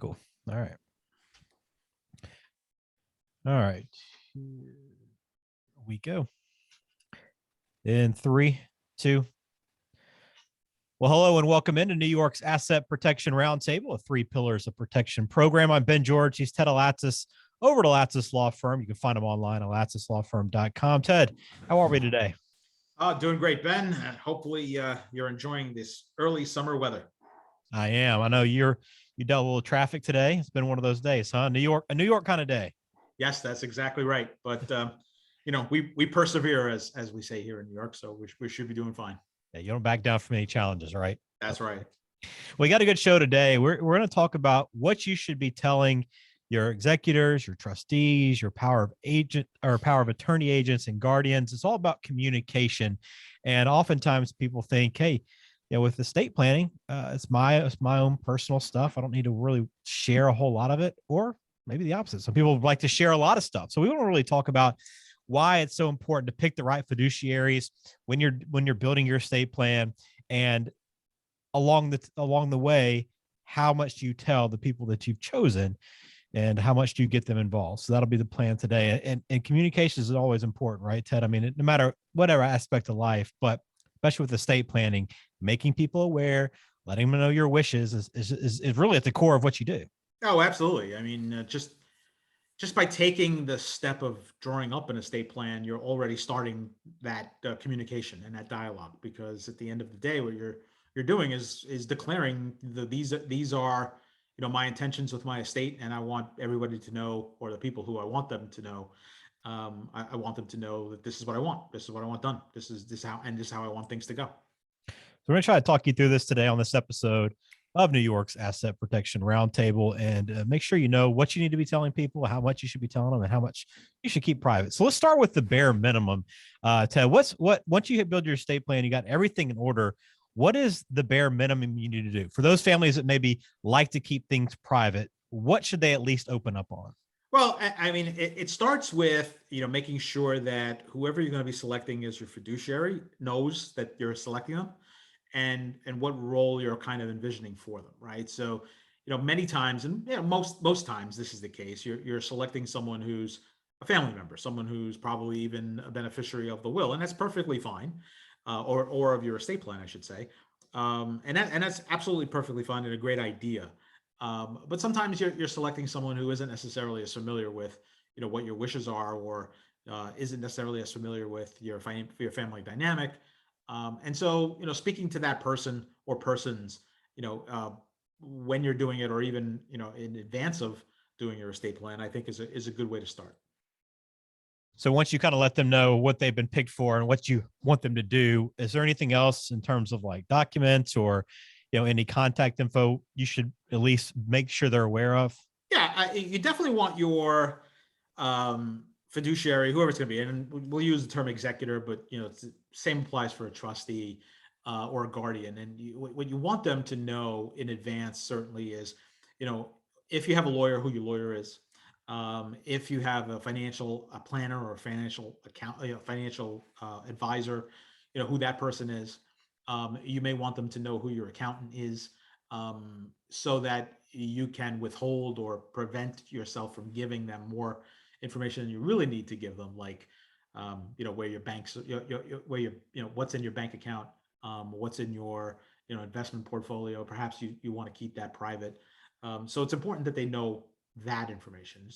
Cool. All right. All right. Here we go. In 3, 2. Well, hello and welcome into New York's Asset Protection Roundtable, a 3 pillars of protection program. I'm Ben George. He's Ted Alatsis over at Alatsis Law Firm. You can find him online at alatzislawfirm.com. Ted, how are we today? Doing great, Ben. Hopefully you're enjoying this early summer weather. I am. I know you dealt with a little traffic today. It's been one of those days, huh? A New York kind of day. Yes, that's exactly right. But we persevere, as we say here in New York, so we should be doing fine. Yeah, you don't back down from any challenges, right? That's right. We got a good show today. We're going to talk about what you should be telling your executors, your trustees, your power of attorney agents and guardians. It's all about communication. And oftentimes people think, hey, with estate planning, it's my own personal stuff. I don't need to really share a whole lot of it, or maybe the opposite. Some people like to share a lot of stuff. So we want to really talk about why it's so important to pick the right fiduciaries when you're building your estate plan, and along the way, how much do you tell the people that you've chosen, and how much do you get them involved? So that'll be the plan today. And communication is always important, right, Ted? I mean, no matter whatever aspect of life, but especially with estate planning, making people aware, letting them know your wishes is really at the core of what you do. Oh, absolutely. I mean, just by taking the step of drawing up an estate plan, you're already starting that communication and that dialogue, because at the end of the day, what you're doing is declaring these are my intentions with my estate, and I want everybody to know, or the people who I want them to know, I want them to know that this is what I want. This is what I want done. This is how I want things to go. So we're going to try to talk you through this today on this episode of New York's Asset Protection Roundtable, and make sure you know what you need to be telling people, how much you should be telling them, and how much you should keep private. So let's start with the bare minimum. Ted, once you build your estate plan, you got everything in order. What is the bare minimum you need to do for those families that maybe like to keep things private? What should they at least open up on? Well, I mean, it starts with, making sure that whoever you're going to be selecting as your fiduciary knows that you're selecting them, and what role you're kind of envisioning for them, right? So, many times, and most times this is the case, you're selecting someone who's a family member, someone who's probably even a beneficiary of the will, and that's perfectly fine, or of your estate plan, I should say, and that's absolutely perfectly fine and a great idea. But sometimes you're selecting someone who isn't necessarily as familiar with, what your wishes are, or isn't necessarily as familiar with your family dynamic. And so, speaking to that person or persons, when you're doing it, or even, in advance of doing your estate plan, I think is a good way to start. So once you kind of let them know what they've been picked for and what you want them to do, is there anything else in terms of like documents or, any contact info you should at least make sure they're aware of? Yeah, you definitely want your fiduciary, whoever it's going to be, and we'll use the term executor, but it's the same applies for a trustee or a guardian. And what you want them to know in advance certainly is, if you have a lawyer, who your lawyer is, if you have a financial planner or a financial financial advisor, who that person is. You may want them to know who your accountant is, so that you can withhold or prevent yourself from giving them more information than you really need to give them, like where your banks, where what's in your bank account, what's in your investment portfolio. Perhaps you want to keep that private. So it's important that they know that information.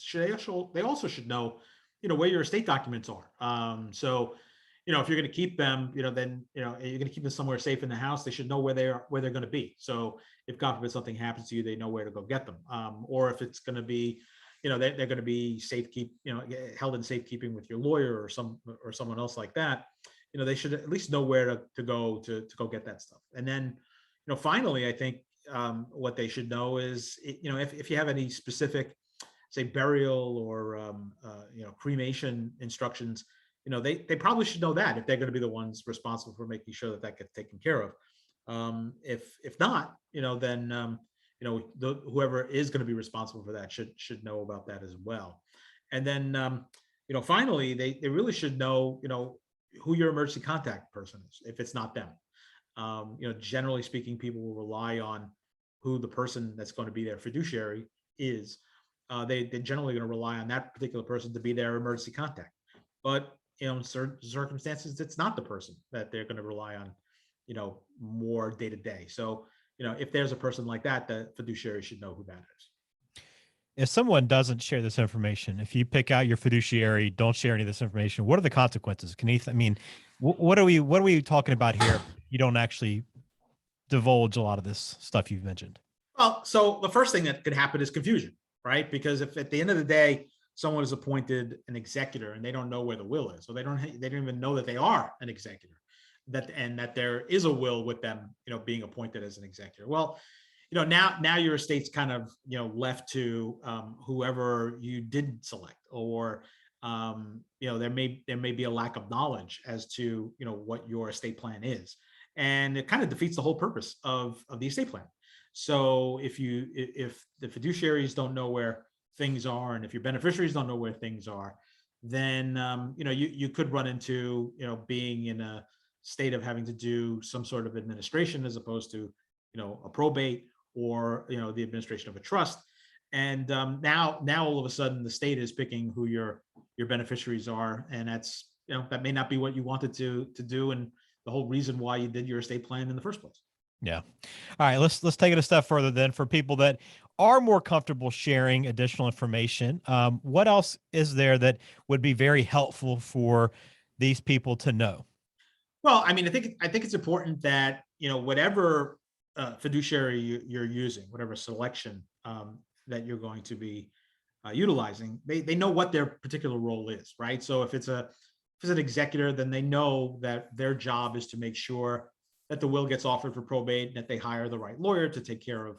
They also should know where your estate documents are. So if you're going to keep them, then you're going to keep them somewhere safe in the house. They should know where they're going to be. So if God forbid something happens to you, they know where to go get them. Or if it's going to be, they're going to be held in safekeeping with your lawyer or someone else like that. They should at least know where to go to go get that stuff. And then, finally, I think what they should know is, if you have any specific, say, burial or cremation instructions. They probably should know that, if they're going to be the ones responsible for making sure that gets taken care of. If not, then whoever is going to be responsible for that should know about that as well. And then finally, they really should know who your emergency contact person is, if it's not them. Generally speaking, people will rely on who the person that's going to be their fiduciary is, they're generally going to rely on that particular person to be their emergency contact. But in certain circumstances, it's not the person that they're going to rely on, more day to day. So, if there's a person like that, the fiduciary should know who that is. If someone doesn't share this information, if you pick out your fiduciary, don't share any of this information, what are the consequences? I mean, what are we talking about here? If you don't actually divulge a lot of this stuff you've mentioned. Well, so the first thing that could happen is confusion, right? Because if at the end of the day, someone is appointed an executor and they don't know where the will is, so they don't even know that they are an executor, that there is a will with them, being appointed as an executor. Well, now your estate's kind of, left to whoever you did select, or there may be a lack of knowledge as to what your estate plan is, and it kind of defeats the whole purpose of the estate plan. So if the fiduciaries don't know where things are, and if your beneficiaries don't know where things are, then you could run into being in a state of having to do some sort of administration as opposed to a probate, or the administration of a trust. And now all of a sudden the state is picking who your beneficiaries are, and that may not be what you wanted to do, and the whole reason why you did your estate plan in the first place. Yeah. All right. Let's take it a step further then. For people that are more comfortable sharing additional information, what else is there that would be very helpful for these people to know? Well, I mean, I think it's important that whatever fiduciary you're using, whatever selection that you're going to be utilizing, they know what their particular role is, right? So if it's an executor, then they know that their job is to make sure that the will gets offered for probate, and that they hire the right lawyer to take care of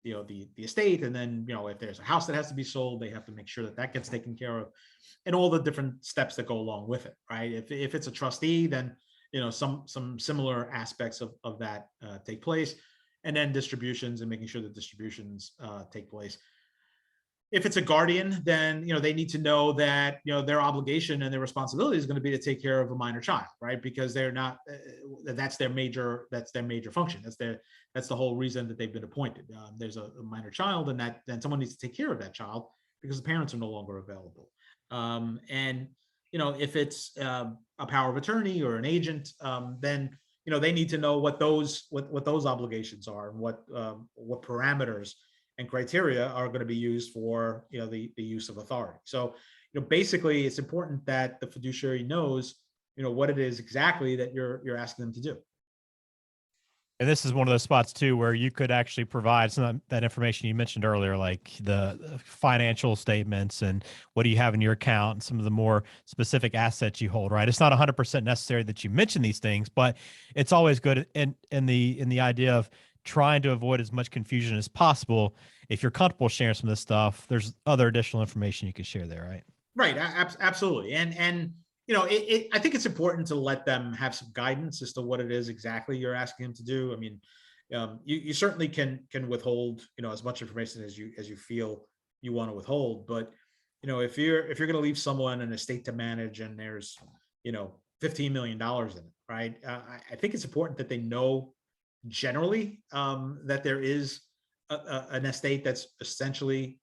the estate. And then if there's a house that has to be sold, they have to make sure that that gets taken care of, and all the different steps that go along with it, right? If it's a trustee, then some similar aspects of that take place, and then distributions, and making sure that distributions take place. If it's a guardian, then they need to know that their obligation and their responsibility is going to be to take care of a minor child, right? Because they're not that's their major function. That's the whole reason that they've been appointed. There's a minor child, and that then someone needs to take care of that child because the parents are no longer available. And if it's a power of attorney or an agent, then they need to know what those obligations are, and what parameters and criteria are going to be used for the use of authority. So basically, it's important that the fiduciary knows what it is exactly that you're asking them to do. And this is one of those spots too where you could actually provide some of that information you mentioned earlier, like the financial statements and what do you have in your account, and some of the more specific assets you hold. Right? It's not 100% necessary that you mention these things, but it's always good in the idea of trying to avoid as much confusion as possible. If you're comfortable sharing some of this stuff, there's other additional information you can share there, right? Right. Absolutely. And I think it's important to let them have some guidance as to what it is exactly you're asking them to do. I mean, you certainly can withhold as much information as you feel you want to withhold. But if you're going to leave someone an estate to manage, and there's $15 million in it, right? I think it's important that they know generally that there is an estate that's essentially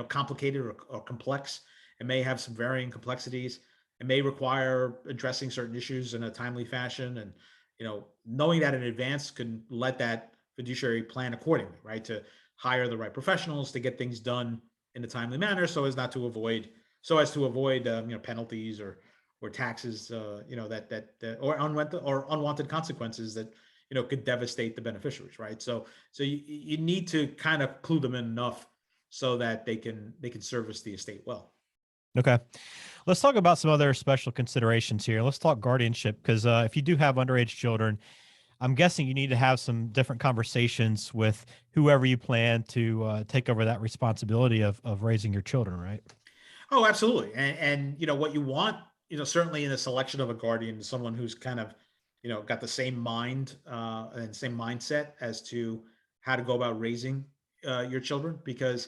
complicated, or complex. It may have some varying complexities. It may require addressing certain issues in a timely fashion, and knowing that in advance can let that fiduciary plan accordingly, right? To hire the right professionals to get things done in a timely manner, so as to avoid penalties, or taxes, or unwanted consequences that could devastate the beneficiaries, right? So you need to kind of clue them in enough so that they can service the estate well. Okay. Let's talk about some other special considerations here. Let's talk guardianship, because if you do have underage children, I'm guessing you need to have some different conversations with whoever you plan to take over that responsibility of raising your children, right? Oh, absolutely. And what you want, certainly in the selection of a guardian, is someone who's kind of, got the same mind and same mindset as to how to go about raising your children, because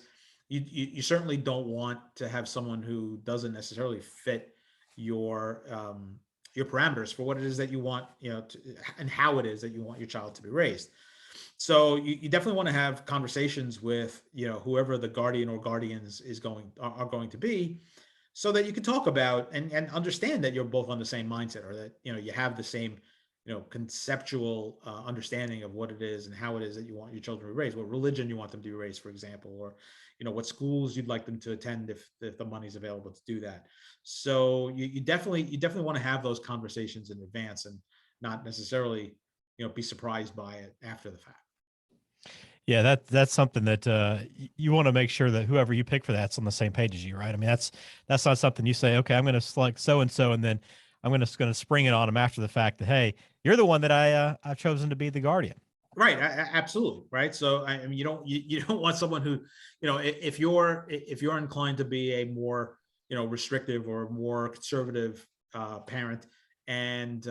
you certainly don't want to have someone who doesn't necessarily fit your parameters for what it is that you want, and how it is that you want your child to be raised. So you definitely want to have conversations with, whoever the guardian or guardians are going to be, so that you can talk about and understand that you're both on the same mindset, or that you have the same conceptual understanding of what it is and how it is that you want your children to be raised, what religion you want them to be raised, for example, or what schools you'd like them to attend if the money's available to do that. So you definitely want to have those conversations in advance, and not necessarily be surprised by it after the fact. Yeah, that's something that you want to make sure that whoever you pick for that's on the same page as you, right? I mean, that's not something you say, okay, I'm going to select so and so, and then I'm going to spring it on them after the fact that, hey, you're the one that I've chosen to be the guardian. Right, absolutely, right. So I mean, you don't want someone who, if you're inclined to be a more restrictive or more conservative parent, and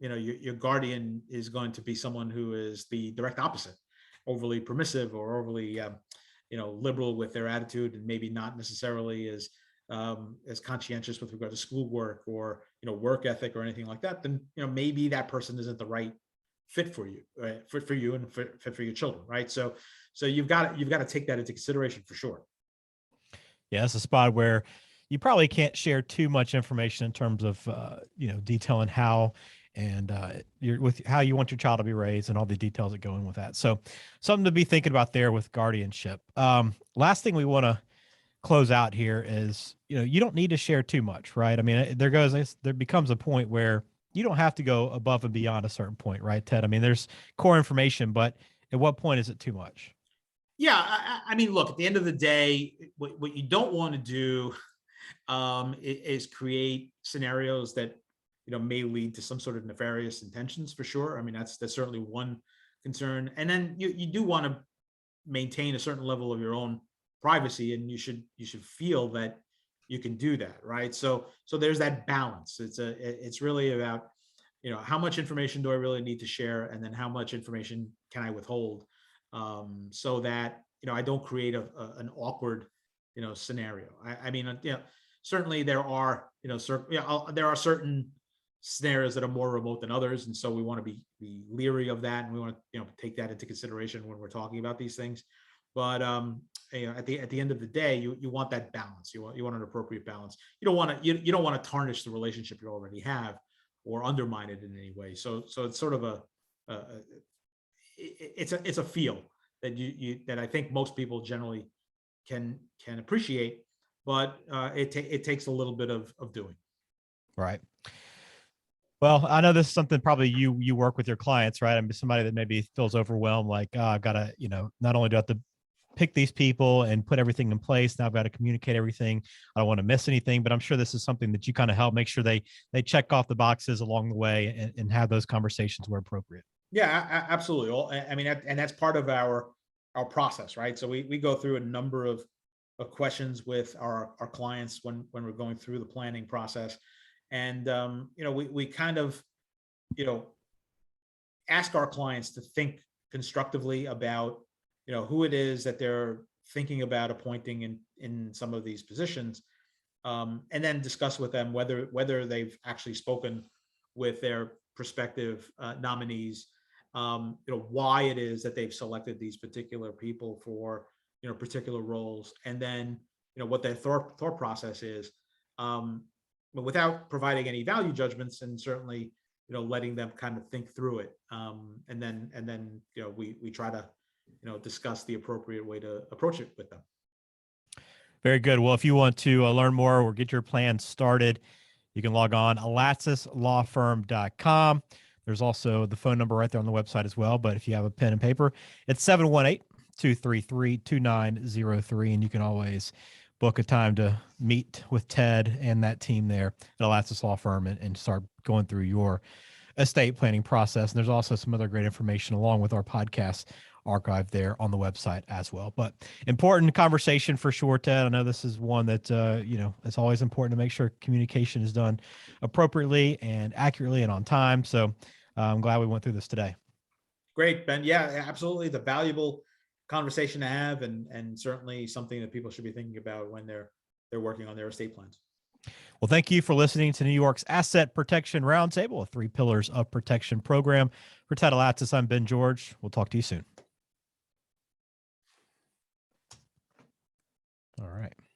your guardian is going to be someone who is the direct opposite, overly permissive or overly liberal with their attitude, and maybe not necessarily as conscientious with regard to schoolwork or work ethic or anything like that, then maybe that person isn't the right fit for you, right? For you and fit for your children, right? So you've got to take that into consideration for sure. Yeah, that's a spot where you probably can't share too much information in terms of detailing how and with how you want your child to be raised and all the details that go in with that. So something to be thinking about there with guardianship. Last thing we want to close out here is you don't need to share too much, right? I mean, there becomes a point where you don't have to go above and beyond a certain point, right, Ted? I mean, there's core information, but at what point is it too much? Yeah, I mean, look, at the end of the day, what you don't want to do is create scenarios that may lead to some sort of nefarious intentions, for sure. I mean, that's certainly one concern. And then you do want to maintain a certain level of your own privacy, and you should feel that you can do that, right? So there's that balance. It's really about how much information do I really need to share, and then how much information can I withhold, so that I don't create an awkward scenario. I mean, certainly there are there are certain scenarios that are more remote than others, and so we want to be leery of that, and we want to take that into consideration when we're talking about these things. But at the end of the day, you want that balance. You want an appropriate balance. You don't want to tarnish the relationship you already have, or undermine it in any way. So it's sort of a it's a feel that that I think most people generally can appreciate, but it takes a little bit of doing. Right. Well, I know this is something probably you work with your clients, right? I mean, somebody that maybe feels overwhelmed, like, oh, I've got to, not only do I have to pick these people and put everything in place, now I've got to communicate everything. I don't want to miss anything, but I'm sure this is something that you kind of help make sure they check off the boxes along the way, and have those conversations where appropriate. Yeah, absolutely. I mean, and that's part of our process, right? So we go through a number of questions with our clients when we're going through the planning process, and we kind of you know ask our clients to think constructively about who it is that they're thinking about appointing in some of these positions, and then discuss with them whether they've actually spoken with their prospective nominees, why it is that they've selected these particular people for particular roles, and then what their thought process is, um, but without providing any value judgments, and certainly letting them kind of think through it, and then we try to discuss the appropriate way to approach it with them. Very good. Well, if you want to learn more or get your plan started, you can log on alatsaslawfirm.com. There's also the phone number right there on the website as well. But if you have a pen and paper, it's 718-233-2903. And you can always book a time to meet with Ted and that team there at Alatsas Law Firm, and start going through your estate planning process. And there's also some other great information along with our podcast archive there on the website as well. But important conversation for sure, Ted. I know this is one that it's always important to make sure communication is done appropriately and accurately and on time. So I'm glad we went through this today. Great, Ben. Yeah, absolutely. The valuable conversation to have, and certainly something that people should be thinking about when they're working on their estate plans. Well, thank you for listening to New York's Asset Protection Roundtable, a 3 pillars of protection program. For Ted Alatis, I'm Ben George. We'll talk to you soon. All right.